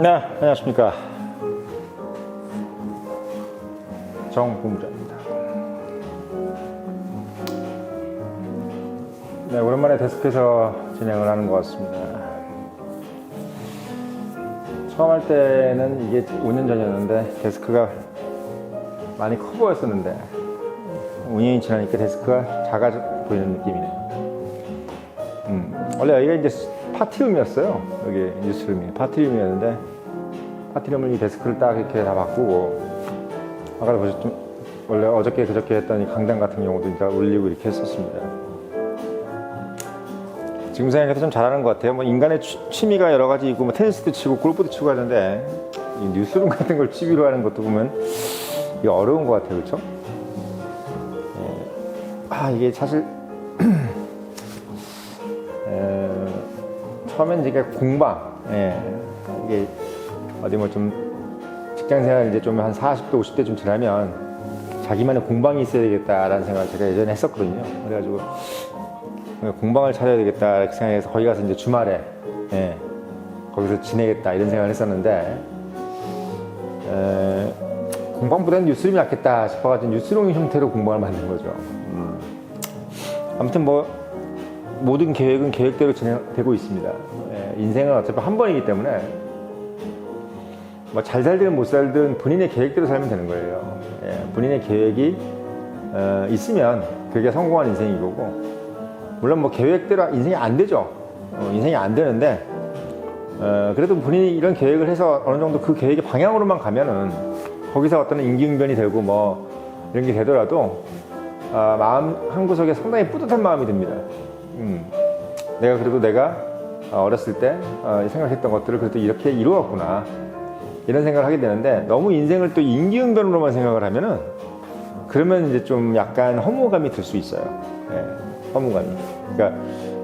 네, 안녕하십니까. 정부장입니다. 네, 오랜만에 데스크에서 진행을 하는 것 같습니다. 처음 할 때는 이게 5년 전이었는데 데스크가 많이 커 보였었는데 5년이 지나니까 데스크가 작아 보이는 느낌이네요. 원래 여기가 이제 파티룸이었어요. 여기 뉴스룸이 파티룸이었는데 파티룸을 이 데스크를 딱 이렇게 다 바꾸고 아까도 보셨죠? 원래 어저께 그저께 했던 이 강당 같은 경우도 이제 올리고 이렇게 했었습니다. 지금 생각해도 좀 잘하는 것 같아요. 뭐 인간의 취미가 여러 가지 있고 뭐 테니스도 치고 골프도 치고 하는데 이 뉴스룸 같은 걸 취미로 하는 것도 보면 이게 어려운 것 같아요, 그렇죠? 이게 사실 처음엔 이게 공방, 이게 어디 뭐 좀 직장생활 이제 좀 한 40대, 50대 좀 지나면 자기만의 공방이 있어야 되겠다라는 생각을 제가 예전에 했었거든요. 그래가지고 공방을 차려야 되겠다 이렇게 생각해서 거기 가서 이제 주말에 거기서 지내겠다 이런 생각을 했었는데 공방보다는 뉴스룸이 낫겠다 싶어가지고 뉴스룸 형태로 공방을 만든 거죠. 아무튼 뭐 모든 계획은 계획대로 진행되고 있습니다. 인생은 어차피 한 번이기 때문에 뭐 잘 살든 못 살든 본인의 계획대로 살면 되는 거예요. 본인의 계획이 있으면 그게 성공한 인생인 거고, 물론 뭐 계획대로 인생이 안 되죠. 인생이 안 되는데 그래도 본인이 이런 계획을 해서 어느 정도 그 계획의 방향으로만 가면은 거기서 어떤 임기응변이 되고 뭐 이런 게 되더라도 마음 한구석에 상당히 뿌듯한 마음이 듭니다. 내가 어렸을 때 생각했던 것들을 그래도 이렇게 이루었구나 이런 생각을 하게 되는데, 너무 인생을 또 임기응변으로만 생각을 하면은 그러면 이제 좀 약간 허무감이 들 수 있어요. 허무감이. 그러니까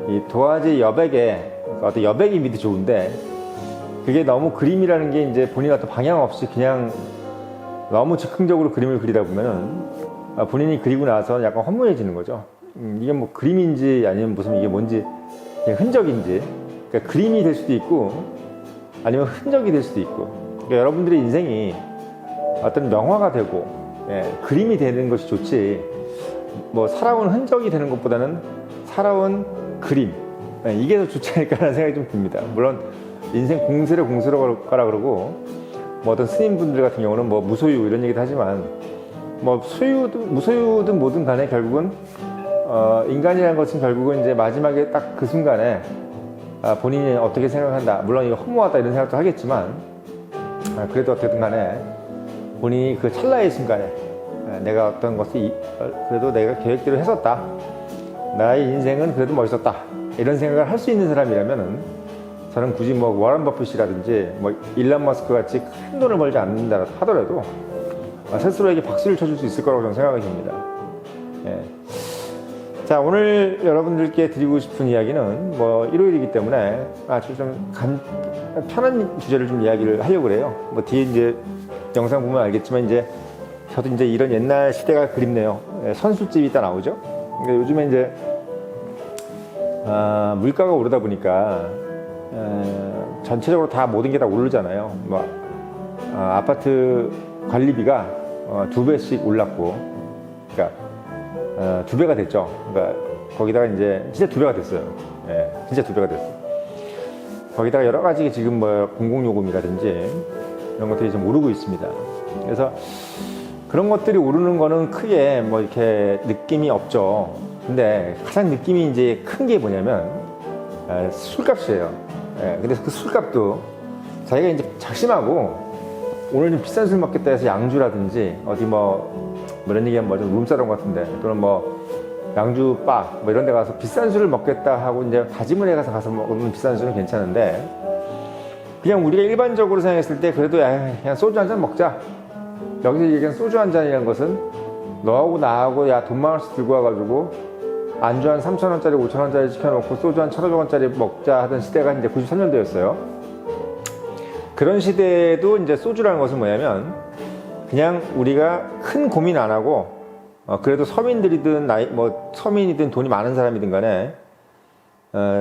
이 도화지 여백에 어떤 여백이 밑이 좋은데 그게 너무 그림이라는 게 이제 본인 어떤 방향 없이 그냥 너무 즉흥적으로 그림을 그리다 보면은 본인이 그리고 나서 약간 허무해지는 거죠. 이게 뭐 그림인지 아니면 무슨 이게 뭔지 그냥 흔적인지, 그러니까 그림이 될 수도 있고 아니면 흔적이 될 수도 있고, 그러니까 여러분들의 인생이 어떤 명화가 되고 그림이 되는 것이 좋지, 뭐 살아온 흔적이 되는 것보다는 살아온 그림, 이게 더 좋지 않을까라는 생각이 좀 듭니다. 물론 인생 공세를 공세로 가라 그러고 뭐 어떤 스님분들 같은 경우는 뭐 무소유 이런 얘기도 하지만 뭐 소유든 무소유든 뭐든 간에 결국은 인간이라는 것은 결국은 이제 마지막에 딱 그 순간에 본인이 어떻게 생각한다, 물론 이거 허무하다 이런 생각도 하겠지만 그래도 어쨌든 간에 본인이 그 찰나의 순간에 내가 어떤 것이 그래도 내가 계획대로 했었다, 나의 인생은 그래도 멋있었다 이런 생각을 할 수 있는 사람이라면은 저는 굳이 뭐 워런 버핏이라든지 뭐 일론 머스크 같이 큰 돈을 벌지 않는다 하더라도 스스로에게 박수를 쳐줄 수 있을 거라고 저는 생각이 듭니다. 자, 오늘 여러분들께 드리고 싶은 이야기는 뭐 일요일이기 때문에 아주 좀 편한 주제를 좀 이야기를 하려고 그래요. 뭐 뒤에 이제 영상 보면 알겠지만 이제 저도 이제 이런 옛날 시대가 그립네요. 선술집이 딱 나오죠. 그러니까 요즘에 이제 물가가 오르다 보니까 전체적으로 다 모든 게 다 오르잖아요. 뭐 아파트 관리비가 2배씩 올랐고, 그러니까 2배가 됐죠. 그러니까 거기다가 이제 진짜 2배가 됐어요. 진짜 2배가 됐어요. 거기다가 여러 가지 지금 뭐 공공요금이라든지 이런 것들이 좀 오르고 있습니다. 그래서 그런 것들이 오르는 거는 크게 뭐 이렇게 느낌이 없죠. 근데 가장 느낌이 이제 큰 게 뭐냐면 술값이에요. 근데 그 술값도 자기가 이제 작심하고 오늘 좀 비싼 술 먹겠다 해서 양주라든지 어디 뭐 이런 얘기하면 뭐죠, 룸사롱 같은데 또는 뭐 양주 바 뭐 이런 데 가서 비싼 술을 먹겠다 하고 이제 다짐을 해 가서 먹으면 비싼 술은 괜찮은데, 그냥 우리가 일반적으로 생각했을 때 그래도 그냥 소주 한 잔 먹자, 여기서 얘기하는 소주 한 잔이라는 것은 너하고 나하고 돈 만 원씩 들고 와가지고 안주 한 3,000원짜리 5,000원짜리 시켜놓고 소주 한 1,500원짜리 먹자 하던 시대가 이제 93년도였어요 그런 시대에도 이제 소주라는 것은 뭐냐면 그냥 우리가 큰 고민 안 하고 그래도 서민들이든 뭐 서민이든 돈이 많은 사람이든 간에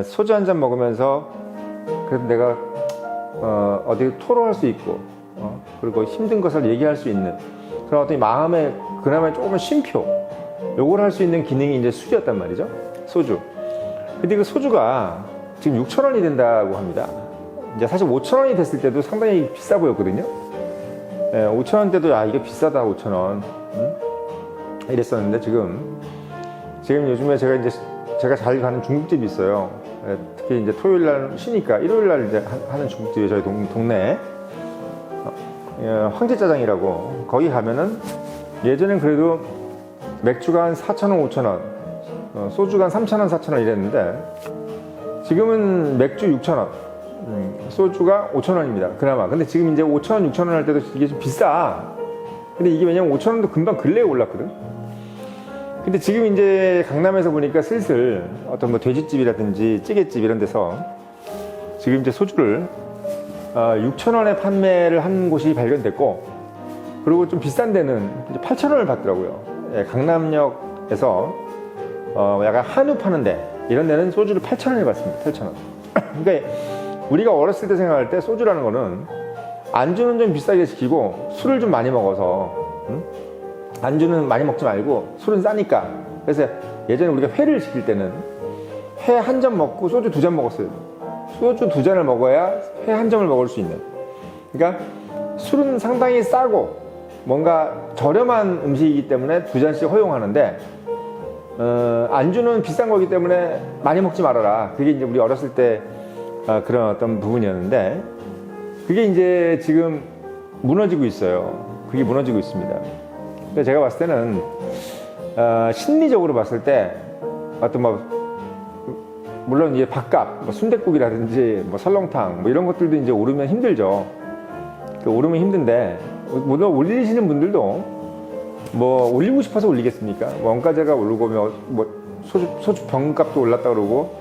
소주 한 잔 먹으면서 그래도 내가 어디 토로할 수 있고 그리고 힘든 것을 얘기할 수 있는 그런 어떤 마음의 그나마 조금 쉼표 요걸 할 수 있는 기능이 이제 술이었단 말이죠. 소주. 근데 그 소주가 지금 6,000원이 된다고 합니다. 이제 사실 5,000원이 됐을 때도 상당히 비싸 보였거든요. 5,000원 때도 이게 비싸다 5,000원 이랬었는데 지금 요즘에 제가 잘 가는 중국집이 있어요. 특히 이제 토요일 날 쉬니까 일요일 날 이제 하는 중국집이 저희 동네에 황제짜장이라고 거기 가면은 예전엔 그래도 맥주가 한 4,000원, 5,000원, 소주가 한 3,000원, 4,000원 이랬는데 지금은 맥주 6,000원, 소주가 5,000원입니다. 그나마. 근데 지금 이제 5,000원, 6,000원 할 때도 이게 좀 비싸. 근데 이게 왜냐면 5,000원도 금방 근래에 올랐거든. 근데 지금 이제 강남에서 보니까 슬슬 어떤 뭐 돼지집이라든지 찌개집 이런 데서 지금 이제 소주를 6,000원에 판매를 한 곳이 발견됐고 그리고 좀 비싼 데는 이제 8,000원을 받더라고요. 예, 강남역에서 약간 한우 파는데 이런 데는 소주를 8,000원에 받습니다. 8,000원. 그러니까 우리가 어렸을 때 생각할 때 소주라는 거는 안주는 좀 비싸게 시키고 술을 좀 많이 먹어서 안주는 많이 먹지 말고 술은 싸니까. 그래서 예전에 우리가 회를 시킬 때는 회 한 잔 먹고 소주 2잔 먹었어요. 소주 2잔을 먹어야 회 한 점을 먹을 수 있는. 그러니까 술은 상당히 싸고 뭔가 저렴한 음식이기 때문에 2잔씩 허용하는데 안주는 비싼 거기 때문에 많이 먹지 말아라. 그게 이제 우리 어렸을 때 그런 어떤 부분이었는데 그게 이제 지금 무너지고 있어요. 그게 무너지고 있습니다. 그러니까 제가 봤을 때는 심리적으로 봤을 때 어떤 뭐 물론 이제 밥값, 뭐 순댓국이라든지 뭐 설렁탕 뭐 이런 것들도 이제 오르면 힘들죠. 오르면 힘든데 물론 올리시는 분들도 뭐 올리고 싶어서 올리겠습니까? 원가제가 오르고 뭐 소주 병값도 올랐다 그러고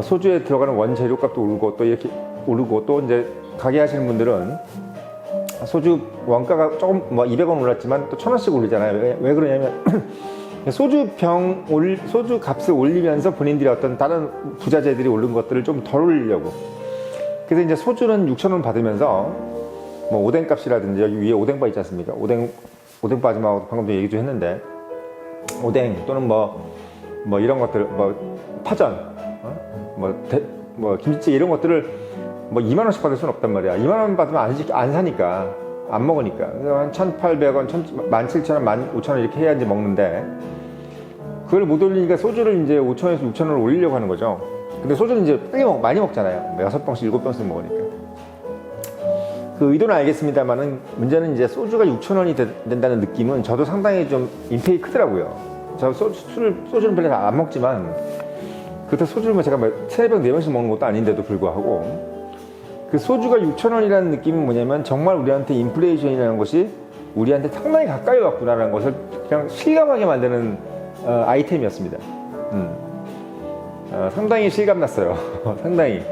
소주에 들어가는 원재료값도 오르고 또 이렇게 오르고 또 이제 가게 하시는 분들은 소주 원가가 조금 뭐 200원 올랐지만 또 1,000원씩 오르잖아요. 왜 그러냐면 소주 값을 올리면서 본인들이 어떤 다른 부자재들이 오른 것들을 좀 덜 올리려고. 그래서 이제 소주는 6,000원 받으면서 뭐 오뎅 값이라든지 여기 위에 오뎅바 있지 않습니까? 오뎅 빠지마하고 방금도 얘기 좀 했는데 오뎅 또는 뭐 이런 것들 뭐 파전 뭐 김치찌개 이런 것들을 뭐 2만 원씩 받을 수는 없단 말이야. 2만 원 받으면 안 사니까 안 먹으니까. 그래서 한 1,800원, 17,000원, 15,000원 이렇게 해야 이제 먹는데 그걸 못 올리니까 소주를 이제 5,000원에서 6,000원을 올리려고 하는 거죠. 근데 소주는 이제 많이 먹잖아요. 6병씩, 7병씩 먹으니까. 그 의도는 알겠습니다만은 문제는 이제 소주가 6,000원이 된다는 느낌은 저도 상당히 좀 임팩이 크더라고요. 저 소주는 별로 안 먹지만 그때 소주를 뭐 제가 3병, 4병씩 먹는 것도 아닌데도 불구하고 그 소주가 6,000원이라는 느낌은 뭐냐면 정말 우리한테 인플레이션이라는 것이 우리한테 상당히 가까이 왔구나라는 것을 그냥 실감하게 만드는 아이템이었습니다. 상당히 실감났어요. 상당히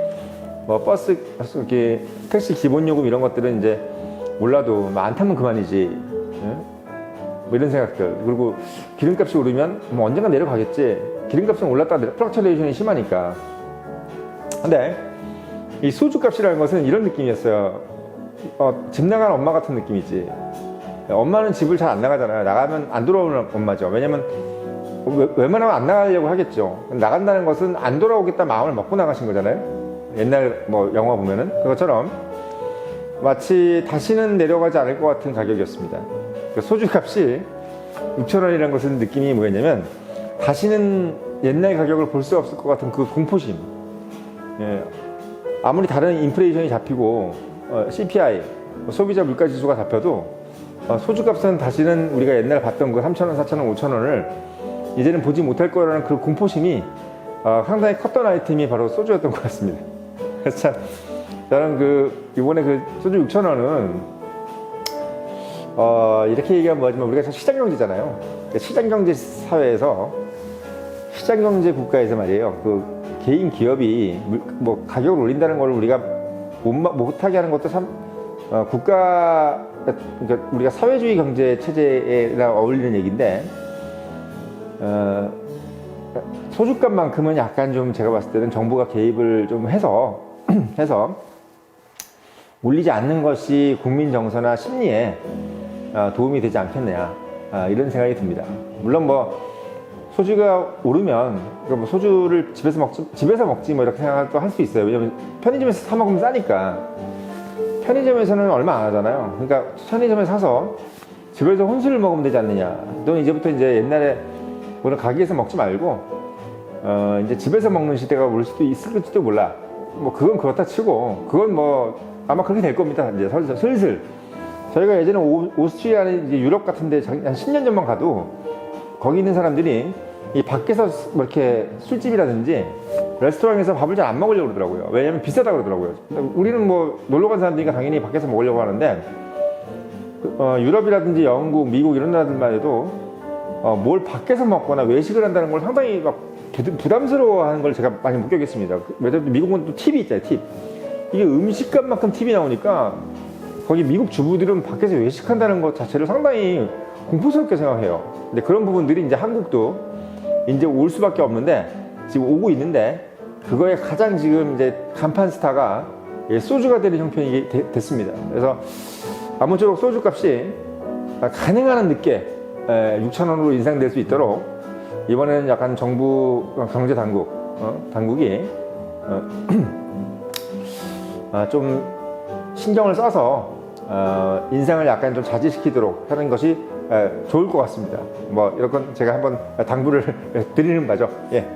뭐 버스 이렇게 택시 기본 요금 이런 것들은 이제 몰라도 안 타면 그만이지. 뭐 이런 생각들. 그리고 기름값이 오르면 뭐 언젠가 내려가겠지. 기름값은 올랐다 플럭처레이션이 심하니까. 근데 이 소주값이라는 것은 이런 느낌이었어요. 집 나간 엄마 같은 느낌이지. 엄마는 집을 잘 안 나가잖아요. 나가면 안 돌아오는 엄마죠. 왜냐면 웬만하면 안 나가려고 하겠죠. 나간다는 것은 안 돌아오겠다 마음을 먹고 나가신 거잖아요. 옛날 뭐 영화 보면은 그것처럼 마치 다시는 내려가지 않을 것 같은 가격이었습니다. 소주값이 6,000원이라는 것은 느낌이 뭐였냐면 다시는 옛날 가격을 볼 수 없을 것 같은 그 공포심. 예. 아무리 다른 인플레이션이 잡히고 CPI 소비자 물가지수가 잡혀도 소주값은 다시는 우리가 옛날 봤던 그 3,000원, 4,000원, 5,000원을 이제는 보지 못할 거라는 그 공포심이 상당히 컸던 아이템이 바로 소주였던 것 같습니다. 그래서 참 저는 이번에 그 소주 6,000원은 이렇게 얘기하면 뭐하지만 우리가 시장경제잖아요. 시장경제 사회에서 시장경제 국가에서 말이에요. 그 개인 기업이 뭐 가격을 올린다는 걸 우리가 못하게 하는 것도 참 국가 그러니까 우리가 사회주의 경제 체제랑 어울리는 얘기인데 소주값만큼은 약간 좀 제가 봤을 때는 정부가 개입을 좀 해서 올리지 않는 것이 국민 정서나 심리에 도움이 되지 않겠느냐, 이런 생각이 듭니다. 물론 뭐 소주가 오르면 뭐 소주를 집에서 먹지 뭐 이렇게 생각도 할 수 있어요. 왜냐면 편의점에서 사 먹으면 싸니까. 편의점에서는 얼마 안 하잖아요. 그러니까 편의점에 사서 집에서 혼술을 먹으면 되지 않느냐. 또는 이제부터 이제 옛날에 오늘 가게에서 먹지 말고 이제 집에서 먹는 시대가 올 수도 있을지도 몰라. 뭐 그건 그렇다 치고, 그건 뭐 아마 그렇게 될 겁니다. 이제 슬슬 저희가 예전에 오스트리아나 이제 유럽 같은데 한 10년 전만 가도 거기 있는 사람들이 이 밖에서 뭐 이렇게 술집이라든지 레스토랑에서 밥을 잘 안 먹으려고 그러더라고요. 왜냐면 비싸다고 그러더라고요. 우리는 뭐 놀러 간 사람들이니까 당연히 밖에서 먹으려고 하는데, 유럽이라든지 영국, 미국 이런 나라들만 해도 뭘 밖에서 먹거나 외식을 한다는 걸 상당히 막 부담스러워 하는 걸 제가 많이 목격했습니다. 왜냐면 미국은 또 팁이 있잖아요, 팁. 이게 음식값만큼 팁이 나오니까 거기 미국 주부들은 밖에서 외식한다는 것 자체를 상당히 공포스럽게 생각해요. 근데 그런 부분들이 이제 한국도 이제 올 수밖에 없는데, 지금 오고 있는데, 그거에 가장 지금 이제 간판 스타가 소주가 되는 형편이 됐습니다. 그래서 아무쪼록 소주 값이 가능한 한 늦게 6,000원으로 인상될 수 있도록 이번에는 약간 정부 경제 당국이 좀 신경을 써서 인상을 약간 좀 자제시키도록 하는 것이 좋을 것 같습니다. 뭐 이런 건 제가 한번 당부를 드리는 바죠. 예.